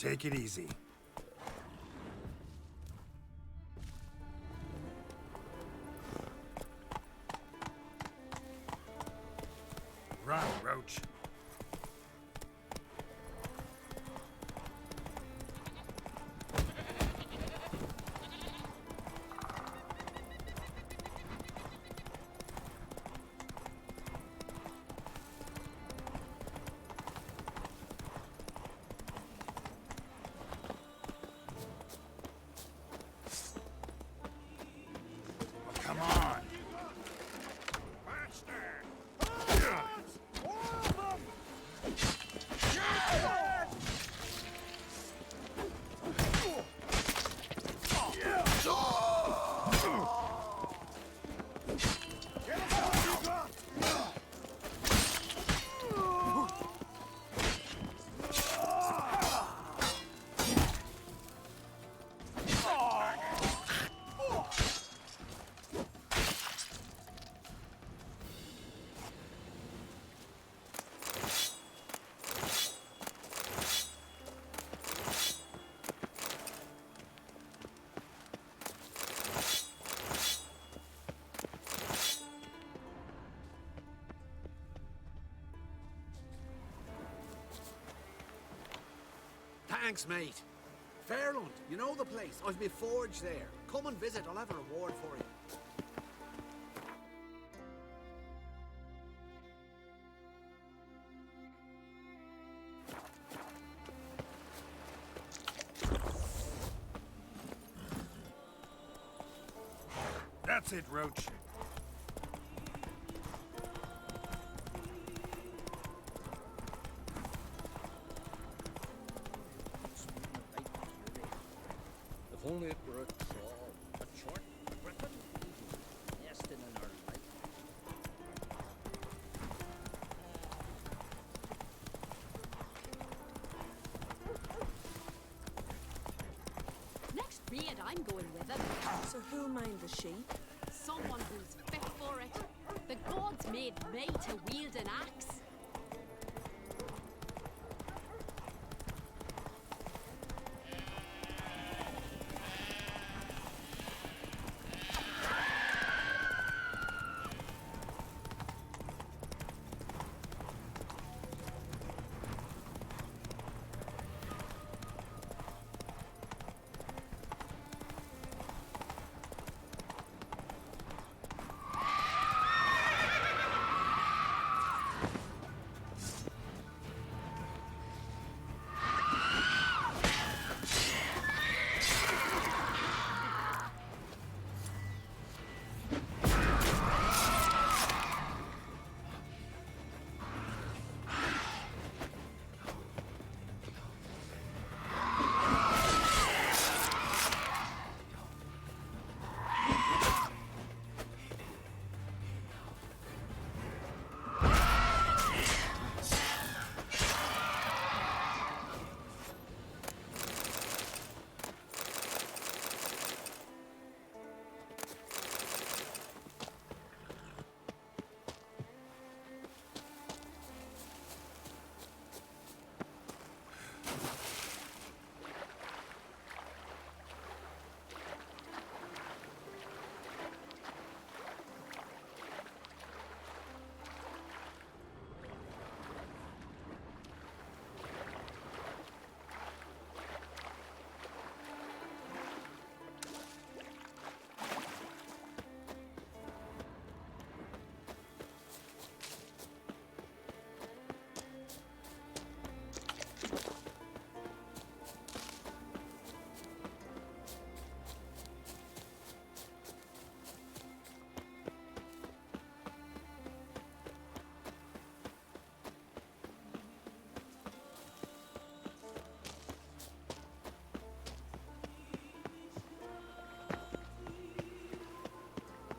Take it easy. Run, Roach. Come on. Thanks, mate. Fairland, you know the place. I've my forge there. Come and visit, I'll have a reward for you. That's it, Roach. If only it were a claw, a short weapon, nesting in our life. Next raid, I'm going with him. So who'll mind the sheep? Someone who's fit for it. The gods made me to wield an axe.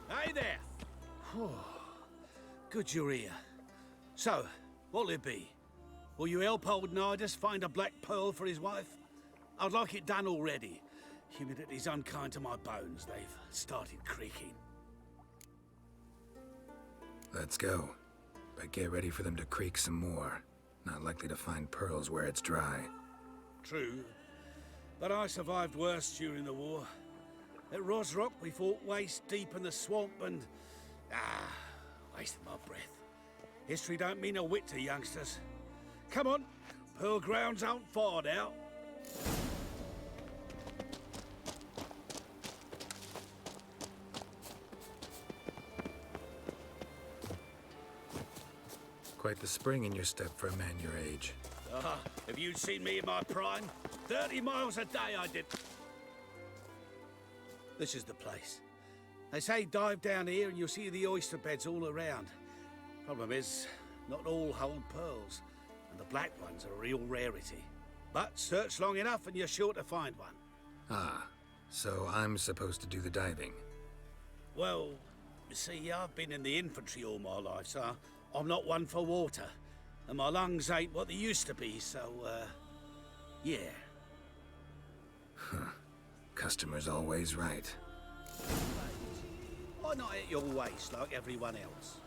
Hey there! Good you're here. So, what'll it be? Will you help old Nidus find a black pearl for his wife? I'd like it done already. Humidity's unkind to my bones. They've started creaking. Let's go. But get ready for them to creak some more. Not likely to find pearls where it's dry. True, But I survived worse during the war. At Rosrock, we fought waist deep in the swamp and... wasted my breath. History don't mean a whit to youngsters. Come on, Pearl Grounds aren't far now. Quite the spring in your step for a man your age. If you'd seen me in my prime, 30 miles a day I did. This is the place. They say dive down here and you'll see the oyster beds all around. Problem is, not all hold pearls, and the black ones are a real rarity. But search long enough and you're sure to find one. Ah, so I'm supposed to do the diving. Well, you see, I've been in the infantry all my life, so I'm not one for water. And my lungs ain't what they used to be, so, yeah. Customer's always right. Why not at your waist like everyone else?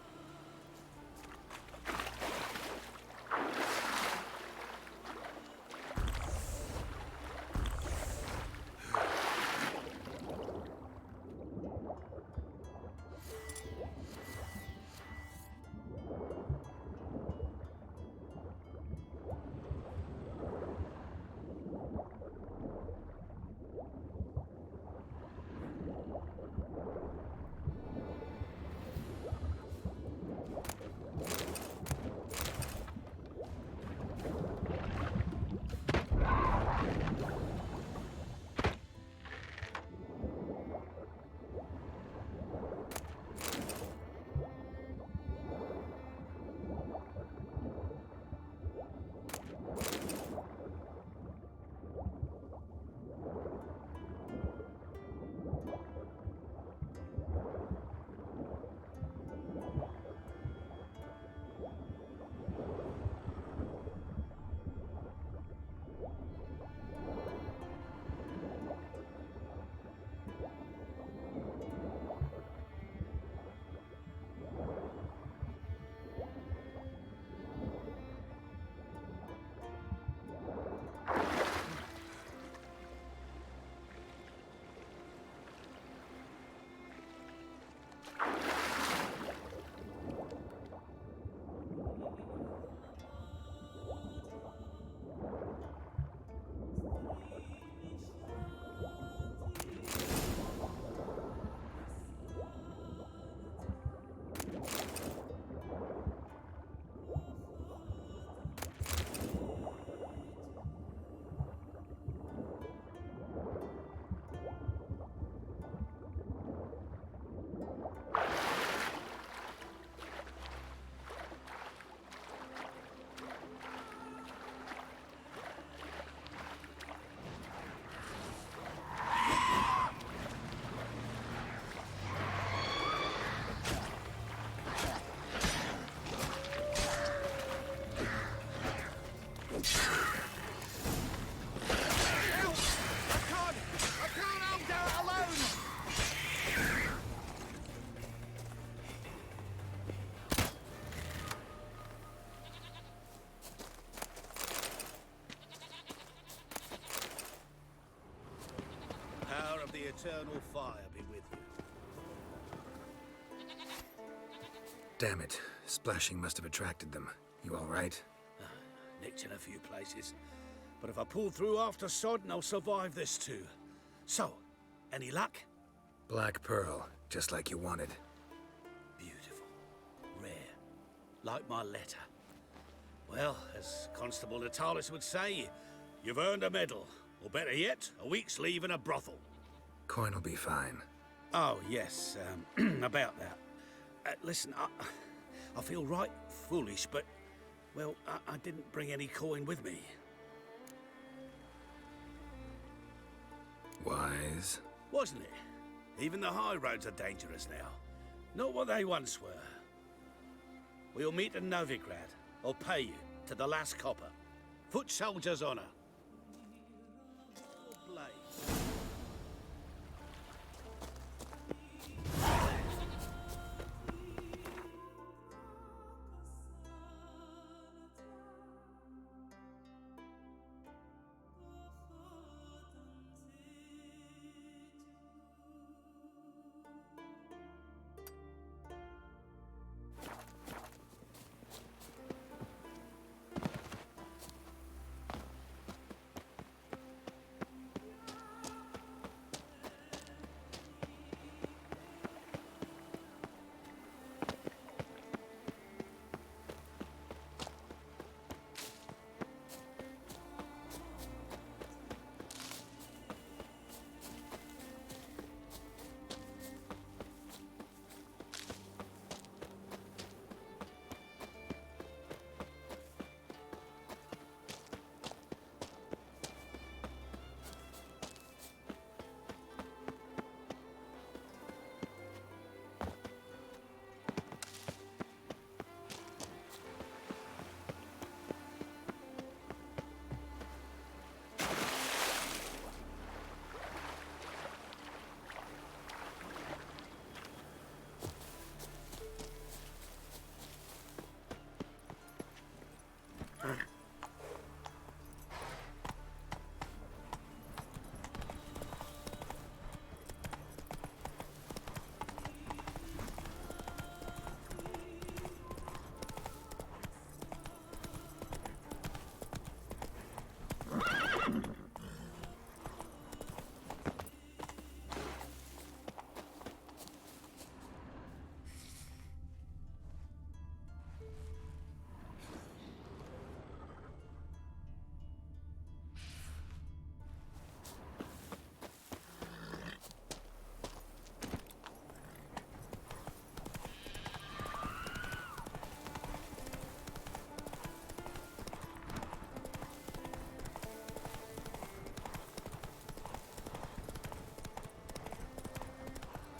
The eternal fire be with you. Damn it. Splashing must have attracted them. You all right? Nicked in a few places. But if I pull through after Sodden, I'll survive this too. So, any luck? Black Pearl, just like you wanted. Beautiful. Rare. Like my letter. Well, as Constable Natalis would say, you've earned a medal. Or better yet, a week's leave in a brothel. Coin will be fine. Oh, yes, about that. Listen, I feel right foolish, but, well, I didn't bring any coin with me. Wise. Wasn't it? Even the high roads are dangerous now. Not what they once were. We'll meet in Novigrad. I'll pay you to the last copper. Foot soldier's honor.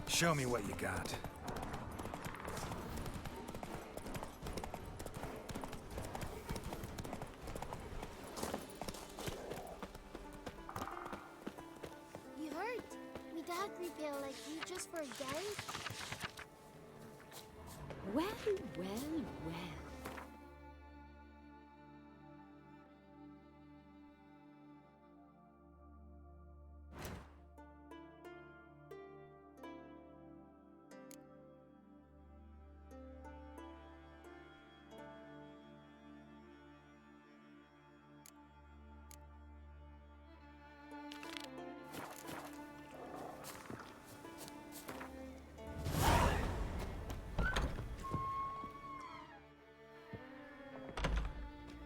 Show me what you got. You heard? Me dad repair like you just for a day? Well, well, well.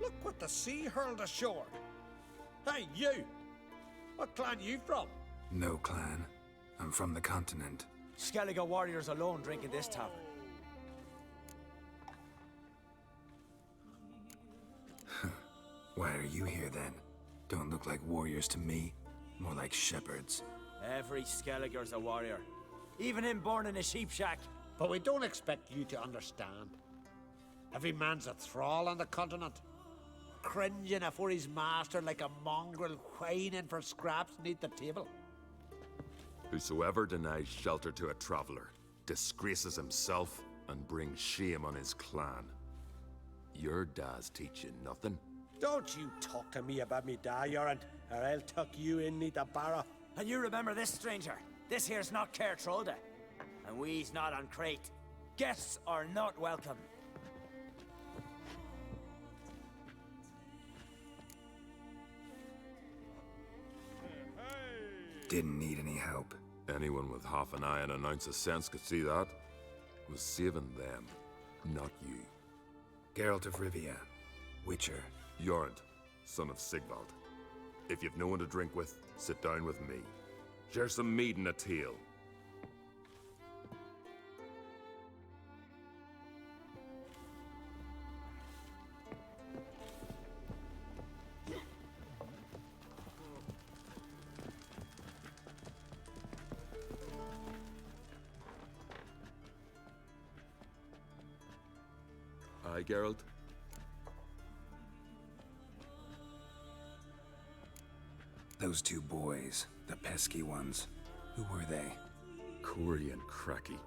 Look what the sea hurled ashore. Hey, you! What clan you from? No clan. I'm from the continent. Skellige warriors alone drink in this tavern. Why are you here then? Don't look like warriors to me. More like shepherds. Every Skellige's a warrior. Even him born in a sheep shack. But we don't expect you to understand. Every man's a thrall on the continent. Cringing afore his master like a mongrel whining for scraps neath the table. Whosoever denies shelter to a traveller disgraces himself and brings shame on his clan. Your dad's teach you nothing. Don't you talk to me about me da, Yorant, or I'll tuck you in neath the barrow. And you remember this, stranger. This here's not Caer Trode. And we's not on Crete. Guests are not welcome. Didn't need any help. Anyone with half an eye and an ounce of sense could see that. Was saving them, not you. Geralt of Rivia. Witcher. Yorant, son of Sigvald. If you've no one to drink with, sit down with me. Share some mead and a tale. Aye, Geralt? Those two boys, the pesky ones. Who were they? Corey and Cracky.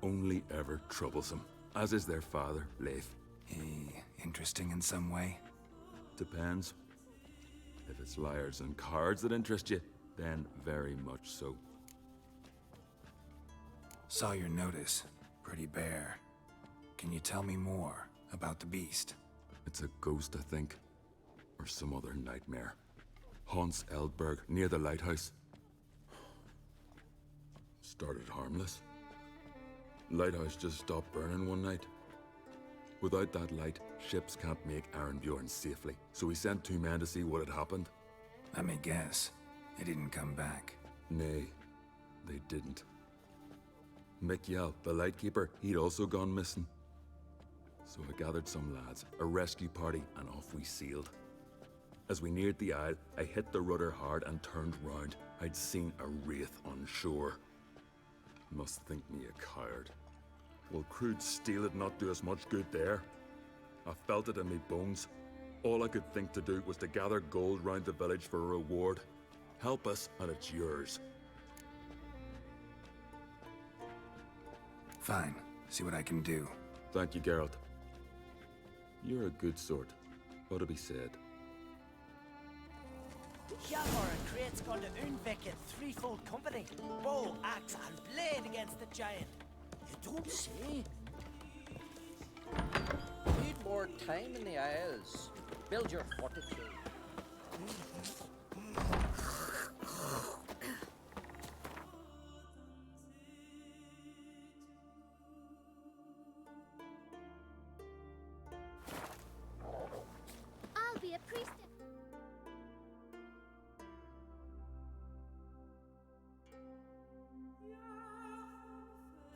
Only ever troublesome, as is their father, Leif. He interesting in some way? Depends. If it's liars and cards that interest you, then very much so. Saw your notice. Pretty bare. Can you tell me more about the beast? It's a ghost, I think. Or some other nightmare. Haunts Eldberg, near the lighthouse. Started harmless. Lighthouse just stopped burning one night. Without that light, ships can't make Arenbjorn safely, so we sent 2 men to see what had happened. Let me guess. They didn't come back. Nay, they didn't. Mikjal, the lightkeeper, he'd also gone missing. So I gathered some lads, a rescue party, and off we sailed. As we neared the isle, I hit the rudder hard and turned round. I'd seen a wraith on shore. Must think me a coward. Will crude steel it not do us much good there? I felt it in me bones. All I could think to do was to gather gold round the village for a reward. Help us, and it's yours. Fine. See what I can do. Thank you, Geralt. You're a good sort. Ought to be said. Hjalmar and Crate's gone to Unvik in threefold company. Bow, axe, and blade against the giant. You don't say? Need more time in the Isles. Build your fortitude. I'll be a priestess.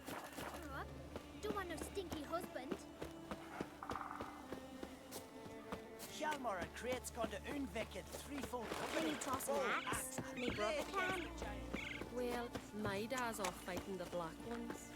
Grow up. Don't want no stinky husband. Hjalmar and Crate's gone to Unvik in threefold company. Can you toss an Bow, axe? and Me brother blade can. against the giant. Well, Well, my dad's off fighting the Black Ones.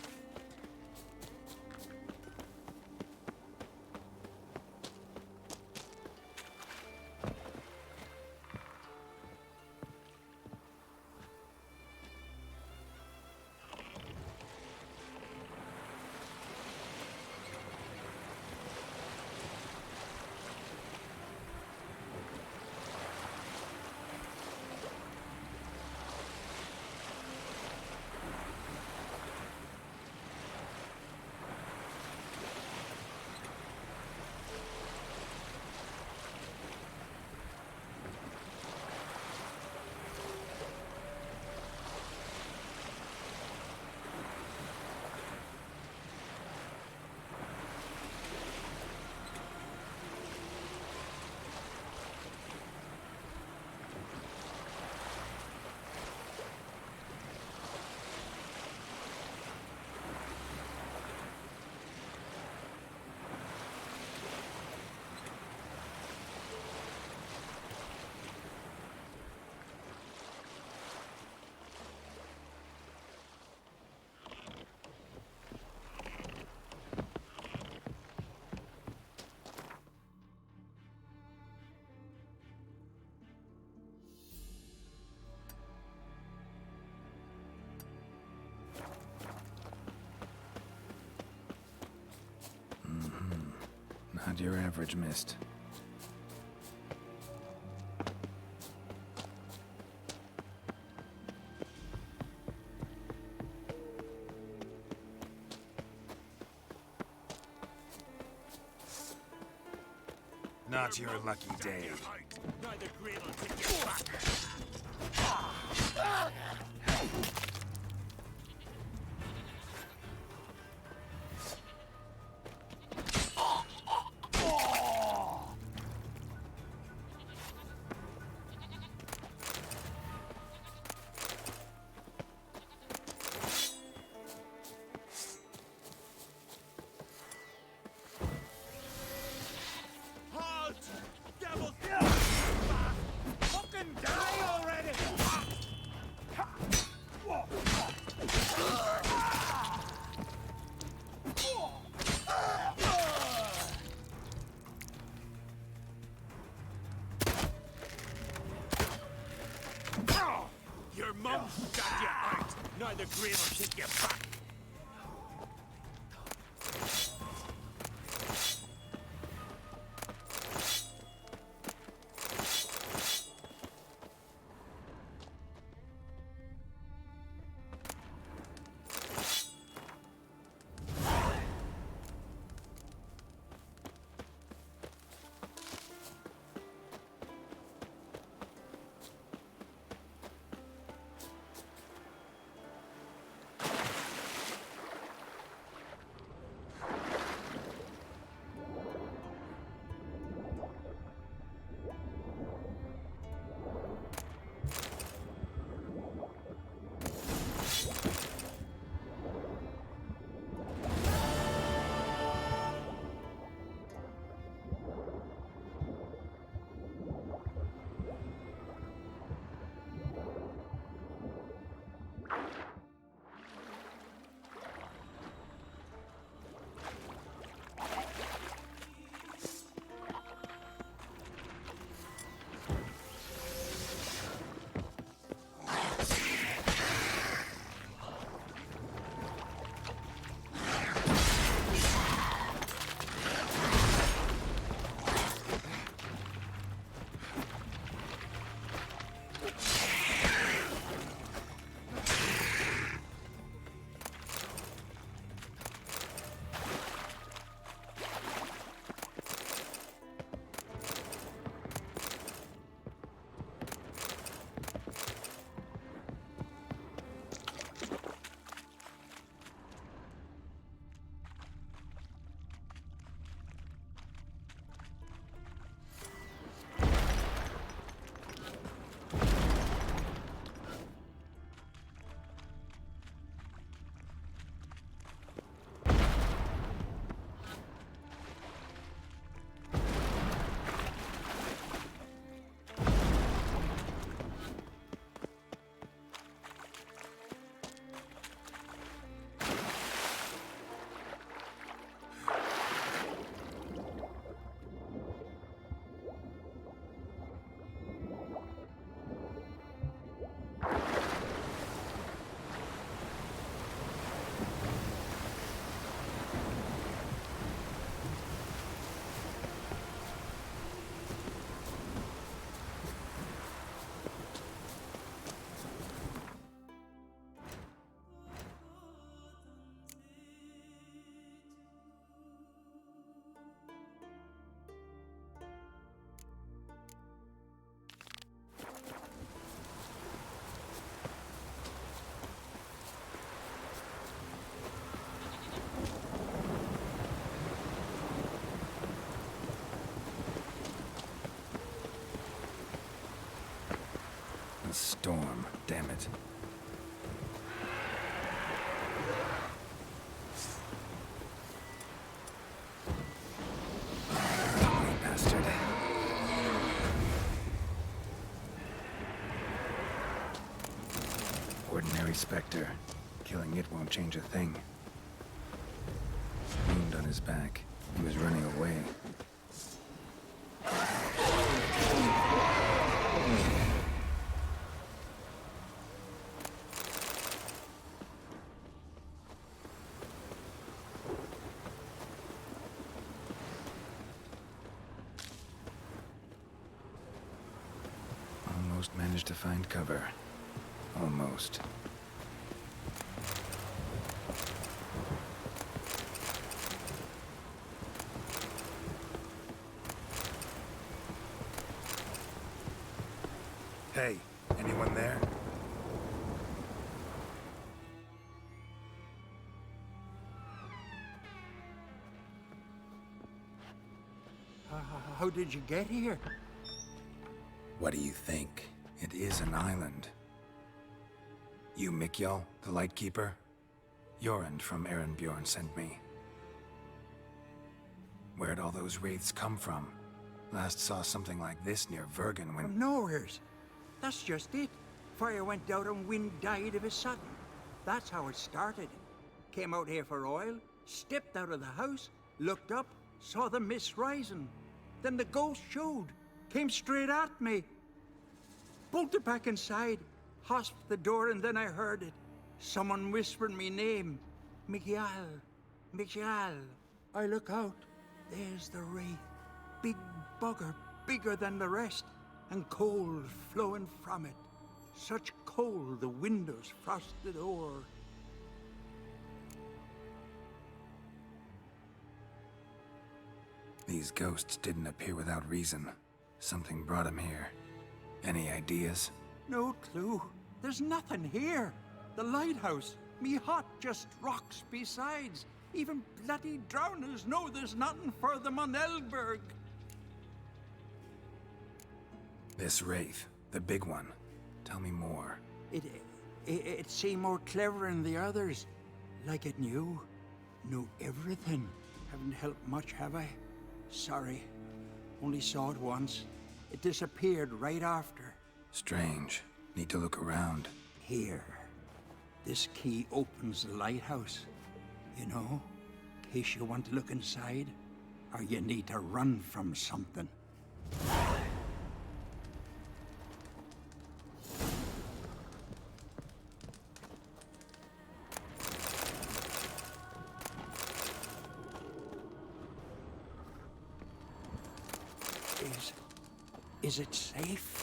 Not your average mist. Not your lucky day. Your mum's got you out. Now the grain will take you back. it. Oh, bastard. Ordinary Spectre. Killing it won't change a thing. Wound on his back. He was running away. Almost managed to find cover. Almost. Hey, anyone there? How did you get here? What do you think? It is an island. You Mikjal, the Lightkeeper? Jorund from Erenbjorn sent me. Where'd all those wraiths come from? Last saw something like this near Vergen when... From nowheres. That's just it. Fire went out and wind died of a sudden. That's how it started. Came out here for oil, stepped out of the house, looked up, saw the mist rising. Then the ghost showed, came straight at me. Bolted back inside, hosped the door, and then I heard it. Someone whispered me name. Mikjal. Mikjal. I look out. There's the wraith. Big bugger, bigger than the rest, and cold flowing from it. Such cold the windows frosted o'er. These ghosts didn't appear without reason. Something brought them here. Any ideas? No clue. There's nothing here. The lighthouse, me hut, just rocks besides. Even bloody drowners know there's nothing for them on Elberg. This wraith, the big one. Tell me more. It seemed more clever than the others. Like it knew everything. Haven't helped much, have I? Sorry. Only saw it once. It disappeared right after. Strange. Need to look around. Here. This key opens the lighthouse. You know, in case you want to look inside, or you need to run from something. Is it safe?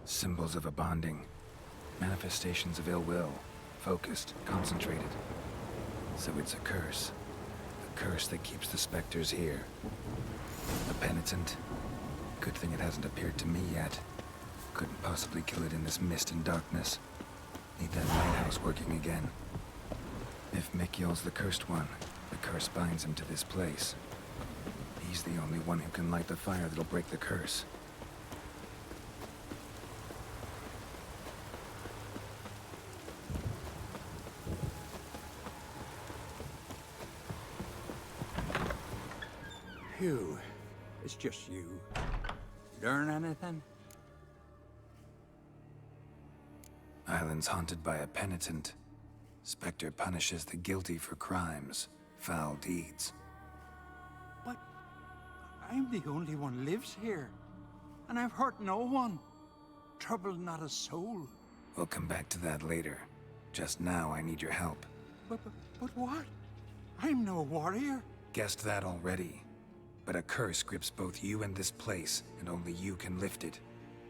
Symbols of a bonding. Manifestations of ill will. Focused, concentrated. So it's a curse. A curse that keeps the specters here. A penitent. Good thing it hasn't appeared to me yet. Couldn't possibly kill it in this mist and darkness. Need that lighthouse working again. If Mikjal's the cursed one, the curse binds him to this place. He's the only one who can light the fire that'll break the curse. Phew. It's just you. Learn anything? Island's haunted by a penitent. Spectre punishes the guilty for crimes, foul deeds. But I'm the only one lives here. And I've hurt no one. Troubled not a soul. We'll come back to that later. Just now, I need your help. But what? I'm no warrior. Guessed that already. But a curse grips both you and this place, and only you can lift it.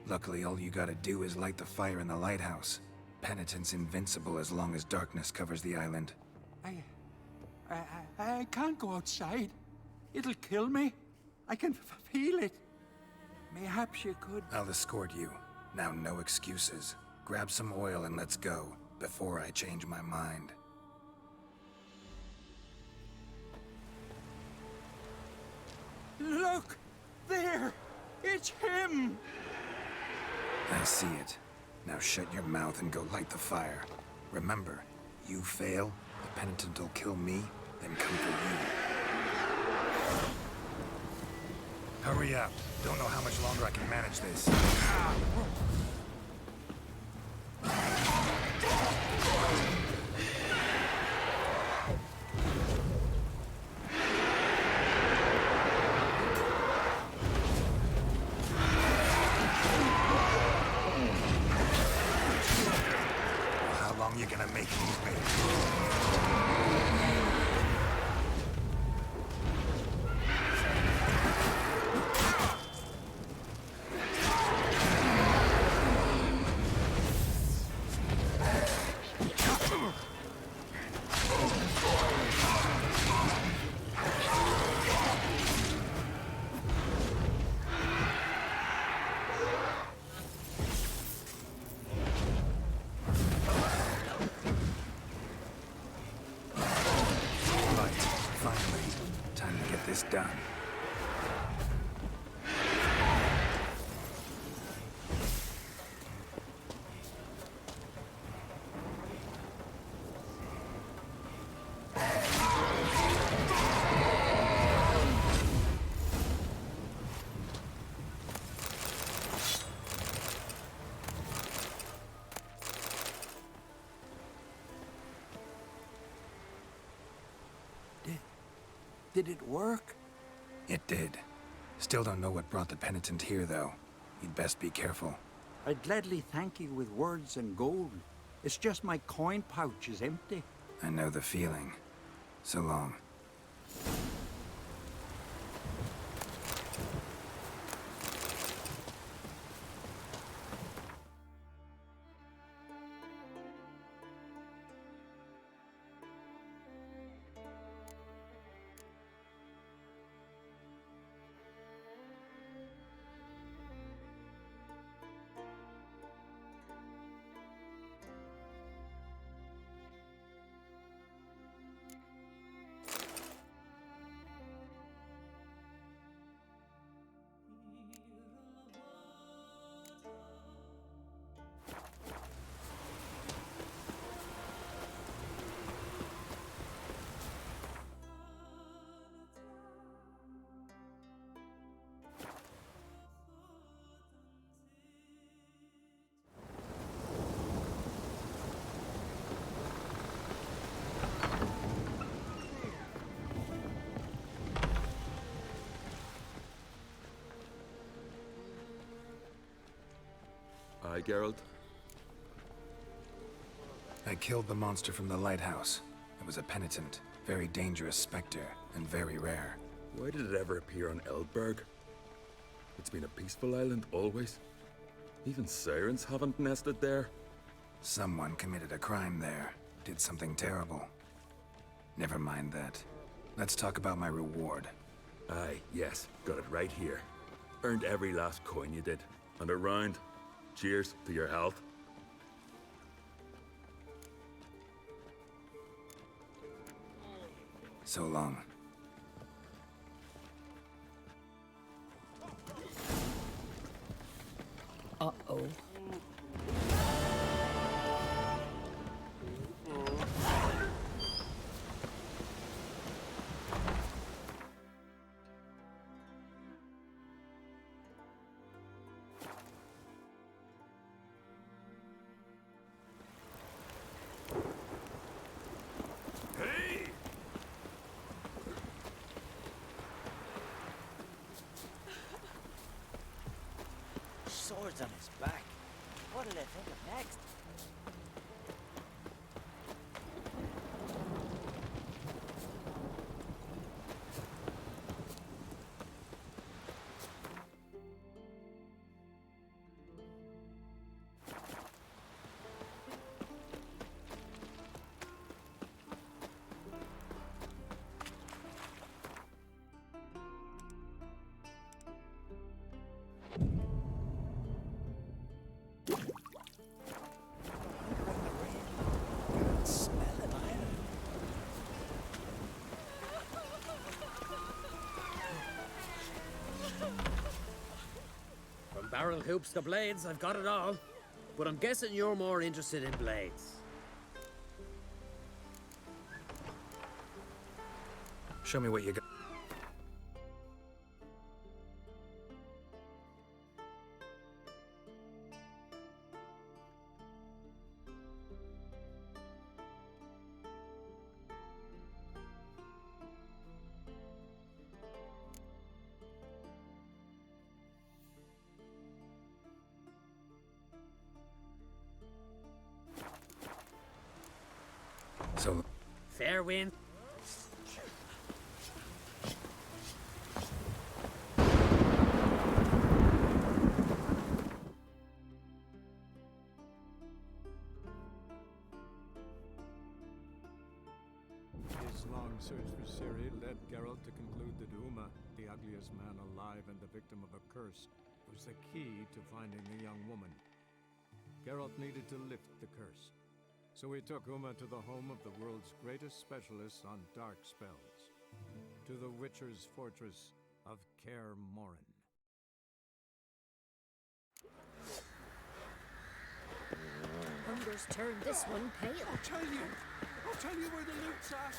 Luckily, all you gotta do is light the fire in the lighthouse. Penitent's invincible as long as darkness covers the island. I can't go outside. It'll kill me. I can feel it. Mayhaps you could... I'll escort you. Now, no excuses. Grab some oil and let's go, before I change my mind. Look! There! It's him! I see it. Now shut your mouth and go light the fire. Remember, you fail, the penitent will kill me, then come for you. Hurry up. Don't know how much longer I can manage this. How long you gonna make these wait? Done. Did it work? It did. Still don't know what brought the penitent here, though. You'd best be careful. I'd gladly thank you with words and gold. It's just my coin pouch is empty. I know the feeling. So long. Aye, Geralt? I killed the monster from the lighthouse. It was a penitent, very dangerous specter, and very rare. Why did it ever appear on Eldberg? It's been a peaceful island, always. Even sirens haven't nested there. Someone committed a crime there. Did something terrible. Never mind that. Let's talk about my reward. Aye, yes. Got it right here. Earned every last coin you did. And a round. Cheers to your health. So long. Uh-oh. What'll they think of next? From barrel hoops to blades, I've got it all. But I'm guessing you're more interested in blades. Show me what you got. So, Fair wind. His long search for Ciri led Geralt to conclude that Uma, the ugliest man alive and the victim of a curse, was the key to finding the young woman. Geralt needed to lift the curse, so he took Uma to the home of the world's greatest specialists on dark spells, to the Witcher's fortress of Kaer Morhen. Hunger's turned this one pale. I'll tell you where the loot's at.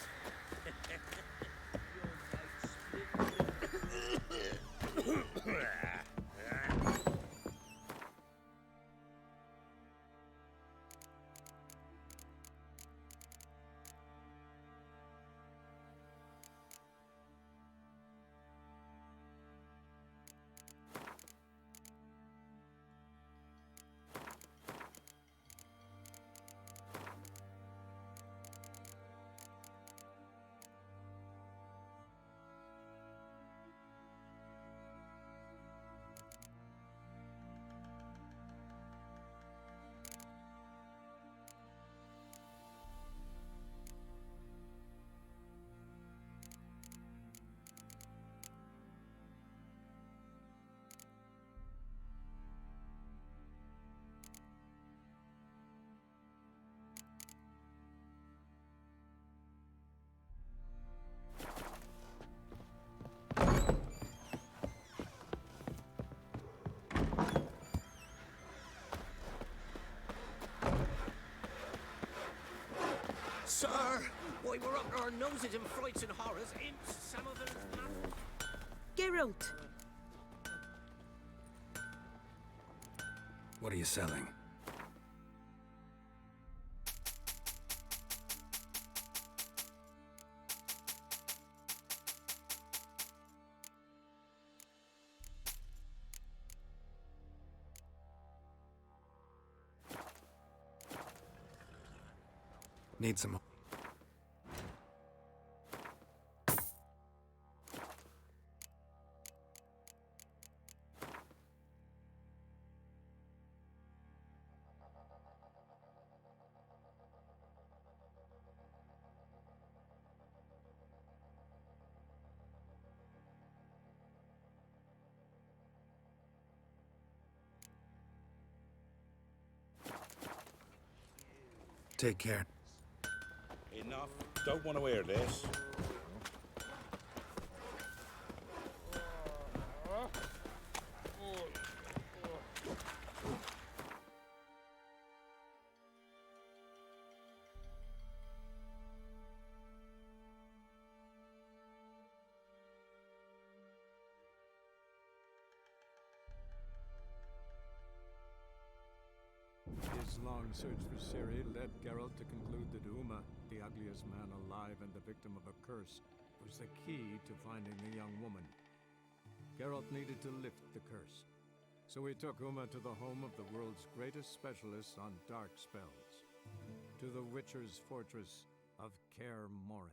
Sir, why we're up our noses in frights and horrors, imps, some of them. Geralt! what are you selling? Need some. Take care. Enough. Don't want to hear this. His long search for Ciri led Geralt to conclude that Uma, the ugliest man alive and the victim of a curse, was the key to finding the young woman. Geralt needed to lift the curse, So we took Uma to the home of the world's greatest specialists on dark spells, to the Witcher's fortress of Kaer Morhen.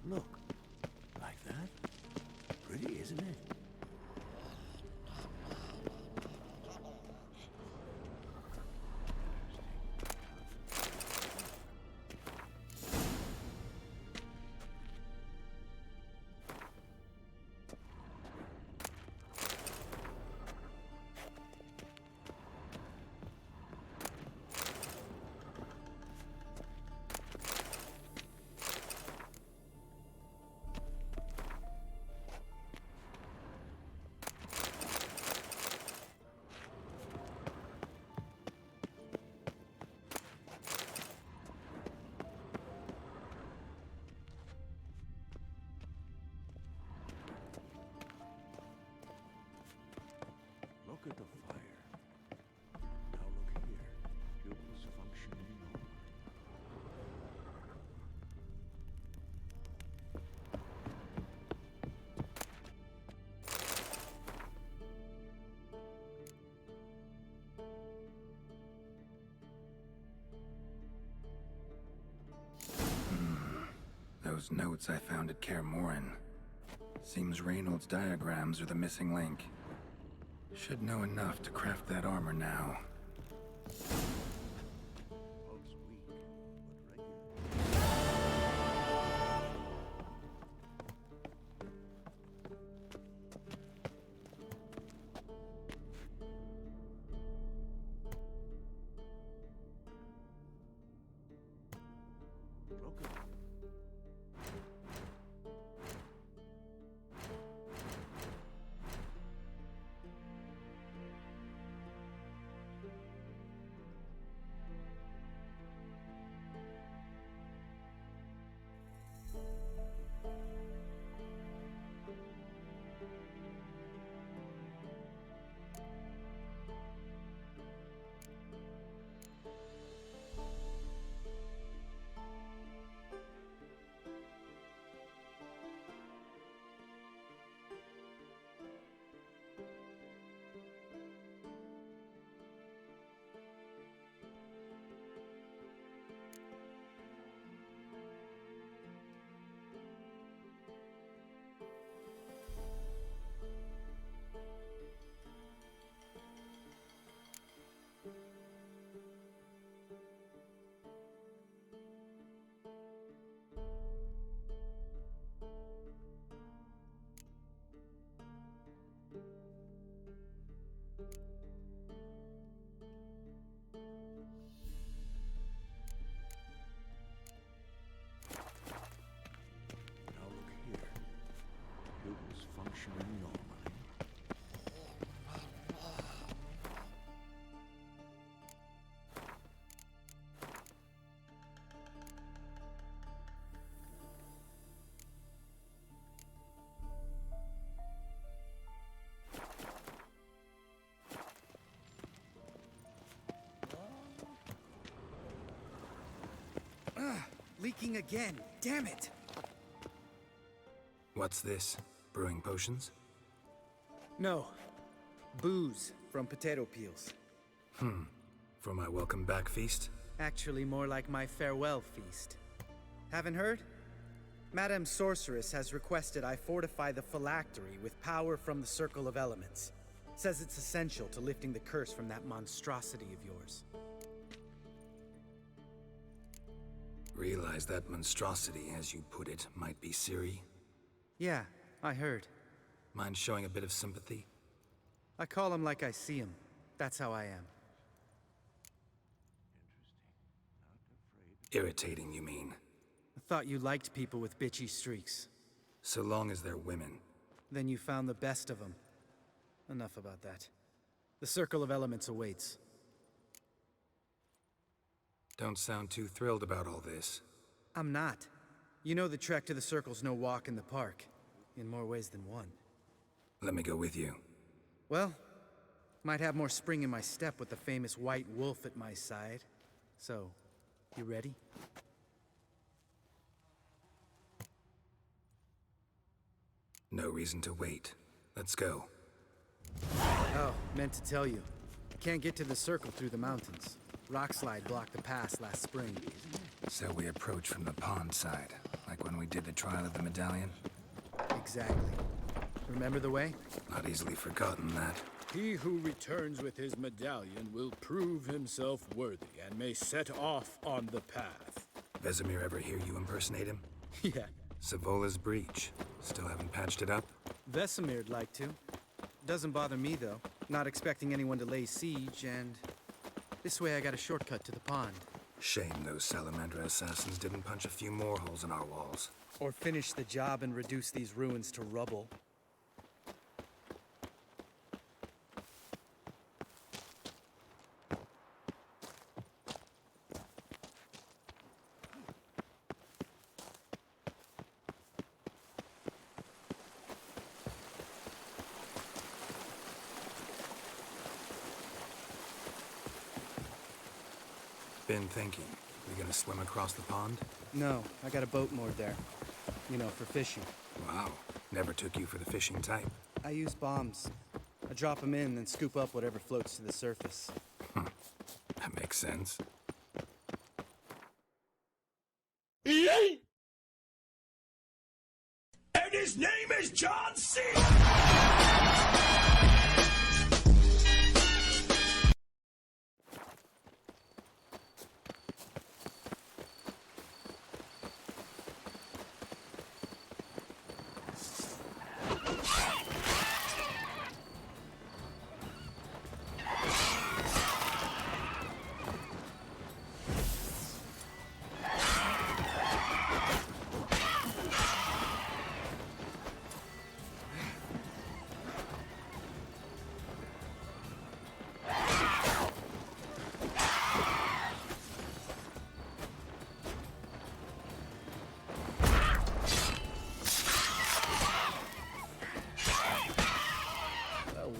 Look, like that. Pretty, isn't it? Look at the fire. Now look here. Pupils functioning normal. Those notes I found at Kaer Morhen. Seems Reynold's diagrams are the missing link. Should know enough to craft that armor now. leaking again. Damn it! What's this? Brewing potions? No. Booze from potato peels. For my welcome back feast? Actually, more like my farewell feast. Haven't heard? Madame Sorceress has requested I fortify the phylactery with power from the Circle of Elements. Says it's essential to lifting the curse from that monstrosity of yours. Realize that monstrosity, as you put it, might be Ciri? Yeah, I heard. Mind showing a bit of sympathy? I call him like I see him. That's how I am. Irritating, you mean? I thought you liked people with bitchy streaks. So long as they're women. Then you found the best of them. Enough about that. The Circle of Elements awaits. Don't sound too thrilled about all this. I'm not. You know the trek to the Circle's no walk in the park. In more ways than one. Let me go with you. Well, might have more spring in my step with the famous White Wolf at my side. So, you ready? No reason to wait. Let's go. Oh, meant to tell you. Can't get to the Circle through the mountains. Rockslide blocked the pass last spring. So we approach from the pond side, like when we did the trial of the medallion? Exactly. Remember the way? Not easily forgotten, that. He who returns with his medallion will prove himself worthy and may set off on the path. Vesemir ever hear you impersonate him? Yeah. Savola's breach. Still haven't patched it up? Vesemir'd like to. Doesn't bother me, though. Not expecting anyone to lay siege, and... this way I got a shortcut to the pond. Shame those Salamandra assassins didn't punch a few more holes in our walls. Or finish the job and reduce these ruins to rubble. Been thinking. We gonna swim across the pond? No, I got a boat moored there. You know, for fishing. Wow. Never took you for the fishing type. I use bombs. I drop them in, then scoop up whatever floats to the surface. That makes sense. And his name is John C.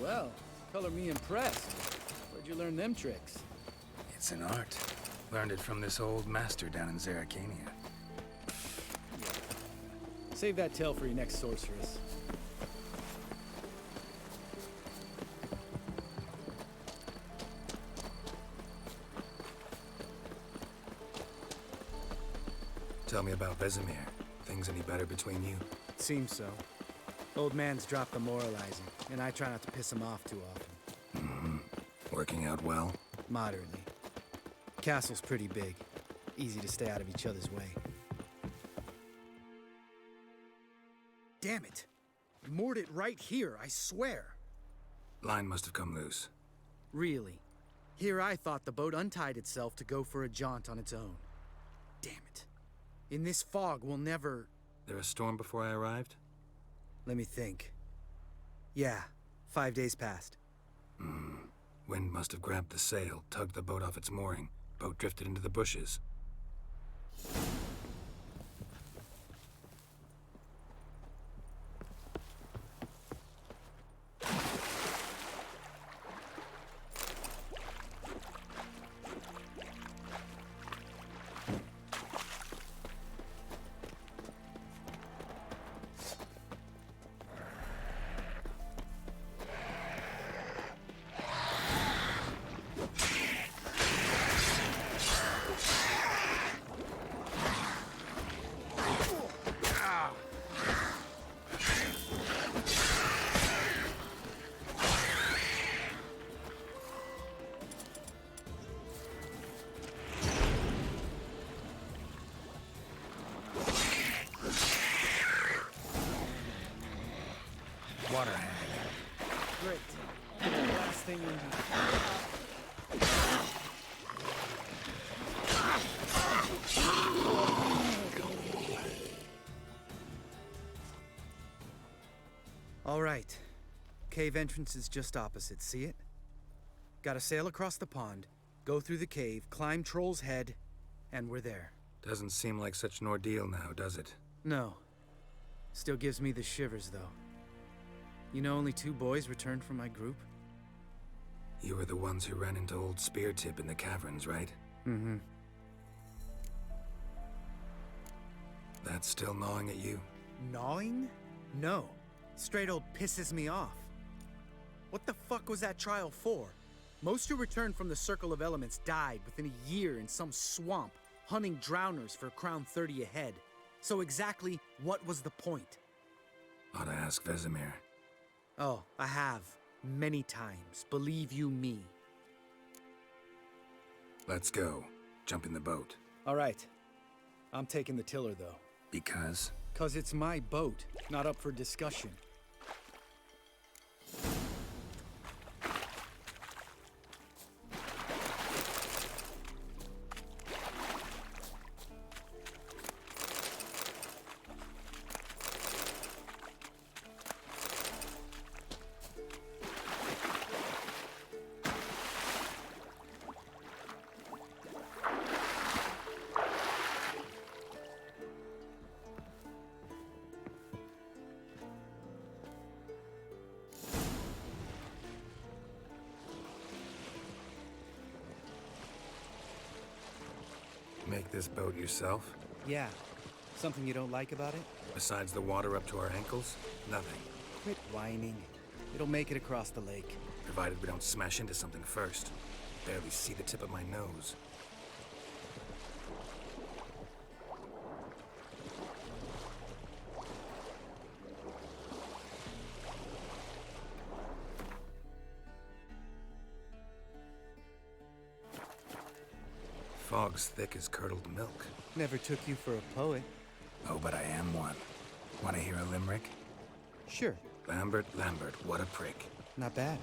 Well, color me impressed. Where'd you learn them tricks? It's an art. Learned it from this old master down in Zerrikania. Save that tale for your next sorceress. Tell me about Vesemir. Things any better between you? Seems so. Old man's dropped the moralizing, and I try not to piss him off too often. Working out well? Moderately. Castle's pretty big. Easy to stay out of each other's way. Damn it! Moored it right here, I swear! Line must have come loose. Really? Here I thought the boat untied itself to go for a jaunt on its own. Damn it. In this fog, we'll never... There a storm before I arrived? Let me think. Yeah, 5 days passed. Wind must have grabbed the sail, tugged the boat off its mooring. Boat drifted into the bushes. Last thing we need. All right. Cave entrance is just opposite, see it? Gotta sail across the pond, go through the cave, climb Troll's Head, and we're there. Doesn't seem like such an ordeal now, does it? No. Still gives me the shivers, though. You know only 2 boys returned from my group? You were the ones who ran into old Spear Tip in the caverns, right? Mm-hmm. That's still gnawing at you? Gnawing? No. Straight old pisses me off. What the fuck was that trial for? Most who returned from the Circle of Elements died within a year in some swamp, hunting drowners for Crown 30 a head. So exactly what was the point? Ought to ask Vesemir. Oh, I have. Many times. Believe you me. Let's go. Jump in the boat. All right. I'm taking the tiller, though. Because? 'Cause it's my boat, not up for discussion. Make this boat yourself? Yeah. Something you don't like about it? Besides the water up to our ankles? Nothing. Quit whining. It'll make it across the lake. Provided we don't smash into something first. Barely see the tip of my nose. Fog's thick as curdled milk. Never took you for a poet. Oh, but I am one. Want to hear a limerick? Sure. Lambert, Lambert, what a prick. Not bad.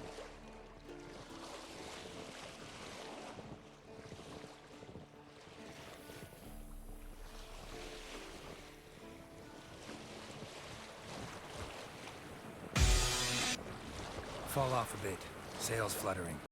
Fall off a bit. Sails fluttering.